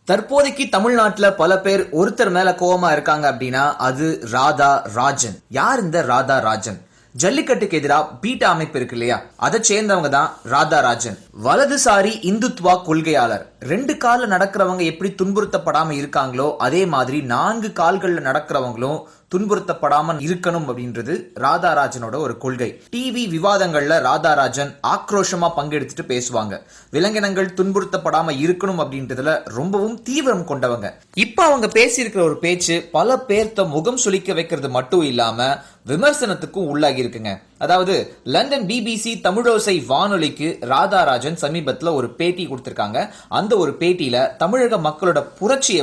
தற்போதைக்கு தமிழ்நாட்டுல பல பேர் ஒருத்தர் மேல கோவமா இருக்காங்க அப்படின்னா அது ராதா ராஜன். யார் இந்த ராதா ராஜன்? ஜல்லிக்கட்டுக்கு எதிராக பீட்டா அமைப்பு இருக்கு இல்லையா, அதை சேர்ந்தவங்க தான் ராதா ராஜன். வலதுசாரி இந்துத்வா கொள்கையாளர். 2 கால்ல நடக்கிறவங்க எப்படி துன்புறுத்தப்படாம இருக்காங்களோ அதே மாதிரி 4 கால்கள்ல நடக்கிறவங்களும் துன்புறுத்தப்படாம இருக்கணும் அப்படின்றது ராதாராஜனோட ஒரு கொள்கை. டிவி விவாதங்கள்ல ராதாராஜன் ஆக்ரோஷமா பங்கெடுத்துட்டு பேசுவாங்க. விலங்கினங்கள் துன்புறுத்தப்படாம இருக்கணும் அப்படின்றதுல ரொம்பவும் தீவிரம் கொண்டவங்க. இப்ப அவங்க பேசியிருக்கிற ஒரு பேச்சு பல பேர்த்த முகம் சுளிக்க வைக்கிறது மட்டும் இல்லாம விமர்சனத்துக்கும் உள்ளாகி இருக்குங்க. அதாவது லண்டன் பிபிசி தமிழோசை வானொலிக்கு ராதாராஜன் சமீபத்துல ஒரு பேட்டி கொடுத்திருக்காங்க. அந்த ஒரு பேட்டியில தமிழக மக்களோட புரட்சியை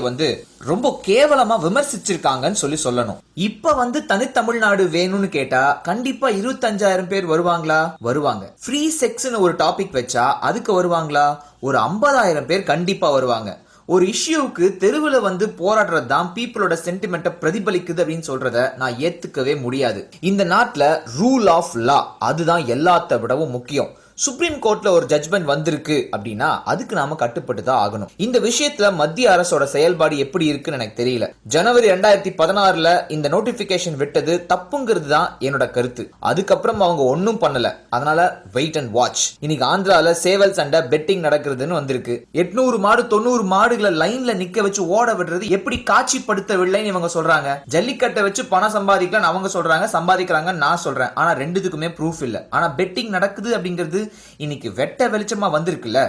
ரொம்ப கேவலமா விமர்சிச்சிருக்காங்கன்னு சொல்லணும். இப்ப தனித்தமிழ்நாடு வேணும்னு கேட்டா கண்டிப்பா 25,000 பேர் வருவாங்களா? வருவாங்க. ஃப்ரீ செக்ஸ்னு ஒரு டாபிக் வச்சா அதுக்கு வருவாங்களா? ஒரு 50,000 பேர் கண்டிப்பா வருவாங்க. ஒரு இஷ்யூவுக்கு தெருவில் போராடுறது தான் பீப்புளோட சென்டிமெண்ட்டை பிரதிபலிக்குது அப்படின்னு சொல்றத நான் ஏத்துக்கவே முடியாது. இந்த நாட்டுல ரூல் ஆஃப் லா அதுதான் எல்லாத்த விடவும் முக்கியம். சுப்ரீம் கோர்ட்ல ஒரு ஜட்ஜ்மெண்ட் வந்திருக்கு அப்படின்னா அதுக்கு நாம கட்டுப்பட்டு தான் ஆகணும். இந்த விஷயத்துல மத்திய அரசோட செயல்பாடு எப்படி இருக்குன்னு எனக்கு தெரியல. ஜனவரி 2016 இந்த நோட்டிபிகேஷன் விட்டது தப்புங்கிறது தான் என்னோட கருத்து. அதுக்கப்புறம் அவங்க ஒன்னும் பண்ணல. அதனால வெயிட் அண்ட் வாட்ச். இன்னைக்கு ஆந்திரால சேவல் சண்டை பெட்டிங் நடக்கிறதுன்னு வந்திருக்கு. 800 மாடு 90 மாடுகளை லைன்ல நிக்க வச்சு ஓட விடுறது எப்படி காட்சிப்படுத்தவில்லைன்னு இவங்க சொல்றாங்க. ஜல்லிக்கட்டை வச்சு பணம் சம்பாதிக்கலாம் அவங்க சொல்றாங்க, சம்பாதிக்கிறாங்க நான் சொல்றேன். ஆனா ரெண்டுத்துக்குமே ப்ரூஃப் இல்ல. ஆனா பெட்டிங் நடக்குது அப்படிங்கிறது இன்னைக்கு வெட்ட வெளிச்சமா வந்திருக்குல்ல.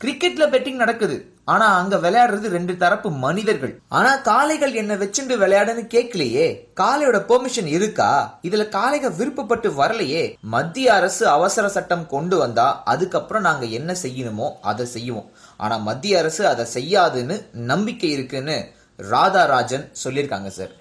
கிரிக்கெட்ல பெட்டிங் நடக்குது, ஆனா அங்க விளையாடுறது 2 தரப்பு மனிதர்கள். ஆனா காளைகள் என்ன வச்சுட்டு விளையாடுன்னு கேட்கலையே. காளையோட பெர்மிஷன் இருக்கா? இதுல காளைகள் விருப்பப்பட்டு வரலையே. மத்திய அரசு அவசர சட்டம் கொண்டு வந்தா அதுக்கப்புறம் நாங்க என்ன செய்யணுமோ அதை செய்வோம். ஆனா மத்திய அரசு அதை செய்யாதுன்னு நம்பிக்கை இருக்குன்னு ராதாராஜன் சொல்லியிருக்காங்க சார்.